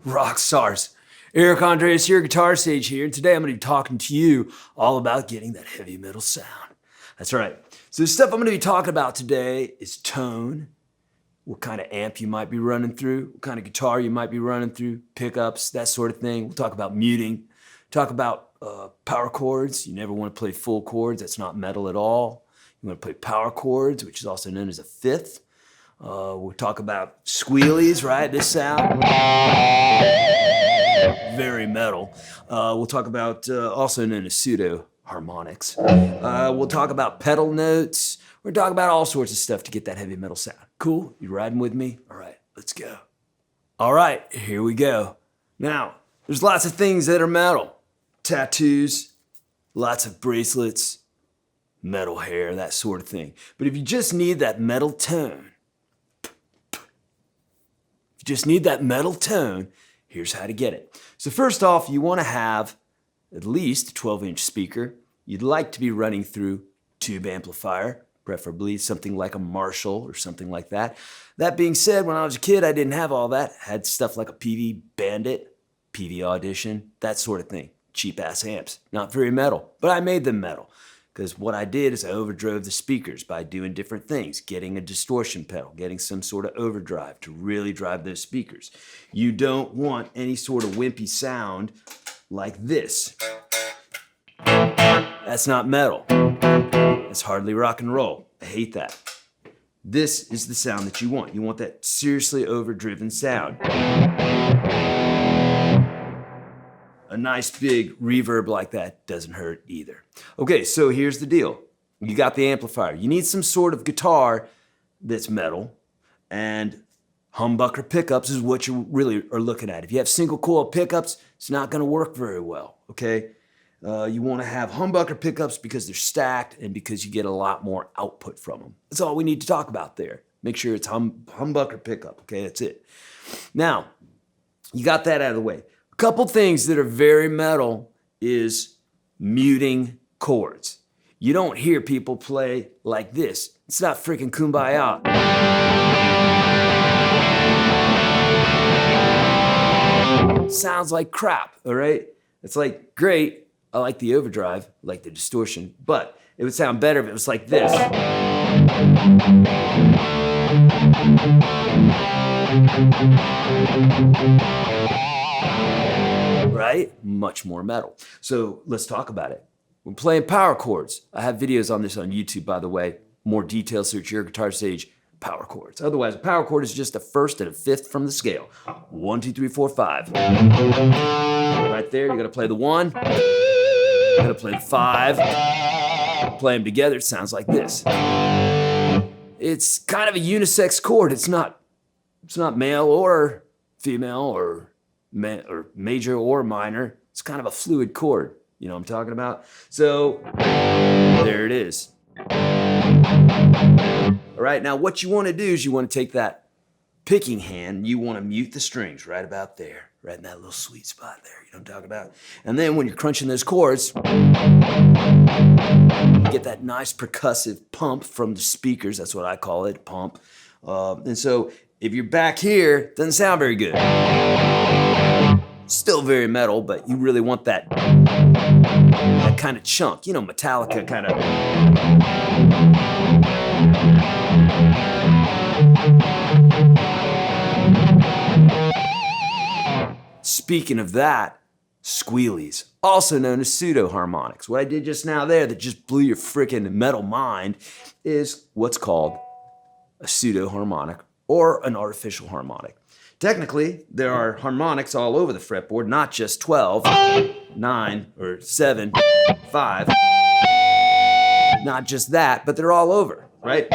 Rock stars. Eric Andreas, your guitar sage here, and today I'm going to be talking to you all about getting that heavy metal sound. That's right. So the stuff I'm going to be talking about today is tone, what kind of amp you might be running through, what kind of guitar you might be running through, pickups, that sort of thing. We'll talk about muting, talk about power chords. You never want to play full chords. That's not metal at all. You want to play power chords, which is also known as a fifth. We'll talk about squealies, right? This sound. Very metal. We'll talk about also known as pseudoharmonics. We'll talk about pedal notes. We're talking about all sorts of stuff to get that heavy metal sound. Cool? You riding with me? All right, let's go. All right, here we go. Now, there's lots of things that are metal. Tattoos, lots of bracelets, metal hair, that sort of thing. But if you just need that metal tone, here's how to get it. So first off, you want to have at least a 12-inch speaker. You'd like to be running through tube amplifier, preferably something like a Marshall or something like that. That being said, when I was a kid, I didn't have all that. I had stuff like a PV Bandit, PV Audition, that sort of thing. Cheap-ass amps. Not very metal, but I made them metal. Because what I did is I overdrove the speakers by doing different things, getting a distortion pedal, getting some sort of overdrive to really drive those speakers. You don't want any sort of wimpy sound like this. That's not metal. That's hardly rock and roll. I hate that. This is the sound that you want. You want that seriously overdriven sound. A nice big reverb like that doesn't hurt either. Okay, so here's the deal. You got the amplifier. You need some sort of guitar that's metal, and humbucker pickups is what you really are looking at. If you have single coil pickups, it's not gonna work very well, okay? You wanna have humbucker pickups because they're stacked and because you get a lot more output from them. That's all we need to talk about there. Make sure it's humbucker pickup, okay, that's it. Now, you got that out of the way. Couple things that are very metal is muting chords. You don't hear people play like this. It's not freaking Kumbaya. Sounds like crap, all right? It's like, great, I like the overdrive, I like the distortion, but it would sound better if it was like this. Right? Much more metal. So let's talk about it. When playing power chords, I have videos on this on YouTube, by the way. More details, search YourGuitarSage power chords. Otherwise, a power chord is just a first and a fifth from the scale. 1, 2, 3, 4, 5. Right there, you're gonna play the 1. You're gonna play the 5. Play them together, it sounds like this. It's kind of a unisex chord. It's not male or female or major or minor. It's kind of a fluid chord. You know what I'm talking about? So there it is. All right, now what you want to do is you want to take that picking hand, you want to mute the strings right about there, right in that little sweet spot there. You know what I'm talking about? And then when you're crunching those chords, you get that nice percussive pump from the speakers. That's what I call it, pump. And so if you're back here, it doesn't sound very good. Still very metal, but you really want that kind of chunk. You know, Metallica kind of. Speaking of that, squealies, also known as pseudoharmonics. What I did just now there that just blew your freaking metal mind is what's called a pseudoharmonic or an artificial harmonic. Technically, there are harmonics all over the fretboard, not just 12, 9, or 7, 5. Not just that, but they're all over, right?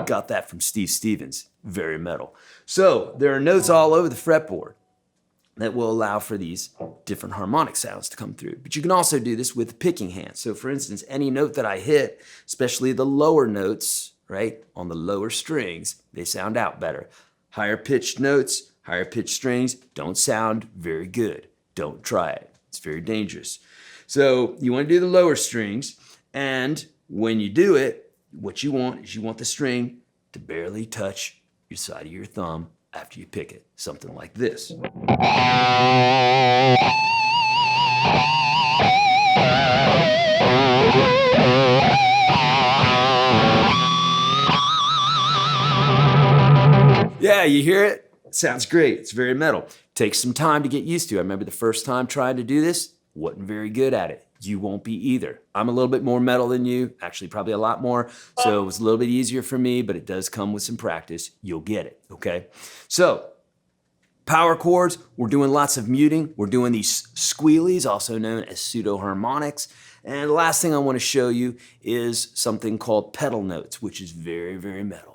Got that from Steve Stevens, very metal. So there are notes all over the fretboard that will allow for these different harmonic sounds to come through. But you can also do this with the picking hand. So for instance, any note that I hit, especially the lower notes, right? On the lower strings, they sound out better. Higher pitched notes, higher pitched strings don't sound very good. Don't try it. It's very dangerous. So you want to do the lower strings, and when you do it, what you want is you want the string to barely touch your side of your thumb after you pick it. Something like this. Yeah, you hear it? It sounds great. It's very metal. Takes some time to get used to. I remember the first time trying to do this, wasn't very good at it. You won't be either. I'm a little bit more metal than you, actually probably a lot more, so it was a little bit easier for me, but it does come with some practice. You'll get it, okay? So, power chords, we're doing lots of muting. We're doing these squealies, also known as pseudoharmonics. And the last thing I want to show you is something called pedal notes, which is very, very metal.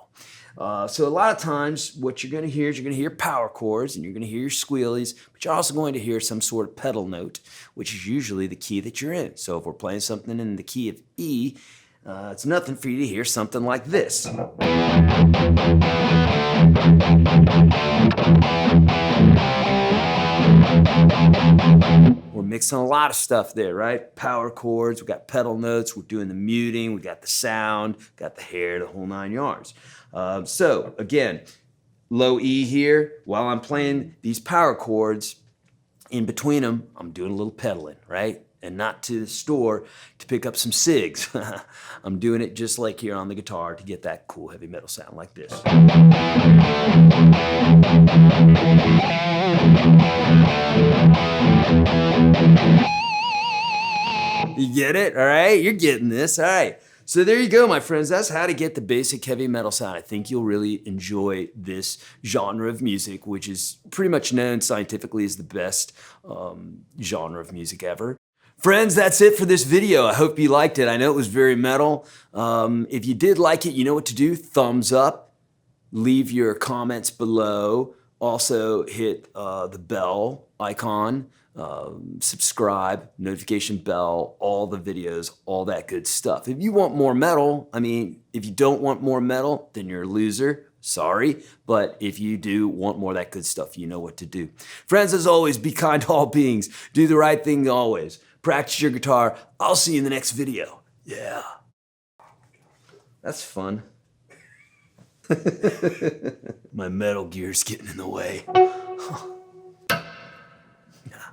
So a lot of times what you're going to hear is you're going to hear power chords and you're going to hear your squealies, but you're also going to hear some sort of pedal note, which is usually the key that you're in. So if we're playing something in the key of E, it's nothing for you to hear something like this. We're mixing a lot of stuff there, right? Power chords, we got pedal notes, we're doing the muting, we got the sound, got the hair, the whole 9 yards. So again, low E here, while I'm playing these power chords, in between them, I'm doing a little pedaling, right? And not to the store to pick up some cigs. I'm doing it just like here on the guitar to get that cool heavy metal sound like this. You get it? All right, you're getting this. All right. So there you go, my friends. That's how to get the basic heavy metal sound. I think you'll really enjoy this genre of music, which is pretty much known scientifically as the best genre of music ever. Friends, that's it for this video. I hope you liked it. I know it was very metal. If you did like it, you know what to do. Thumbs up. Leave your comments below. Also hit the bell icon. Subscribe, notification bell, all the videos, all that good stuff. If you want more metal, I mean, if you don't want more metal, then you're a loser. Sorry, but if you do want more of that good stuff, you know what to do. Friends, as always, be kind to all beings. Do the right thing always. Practice your guitar. I'll see you in the next video. Yeah. That's fun. My metal gear's getting in the way. Yeah.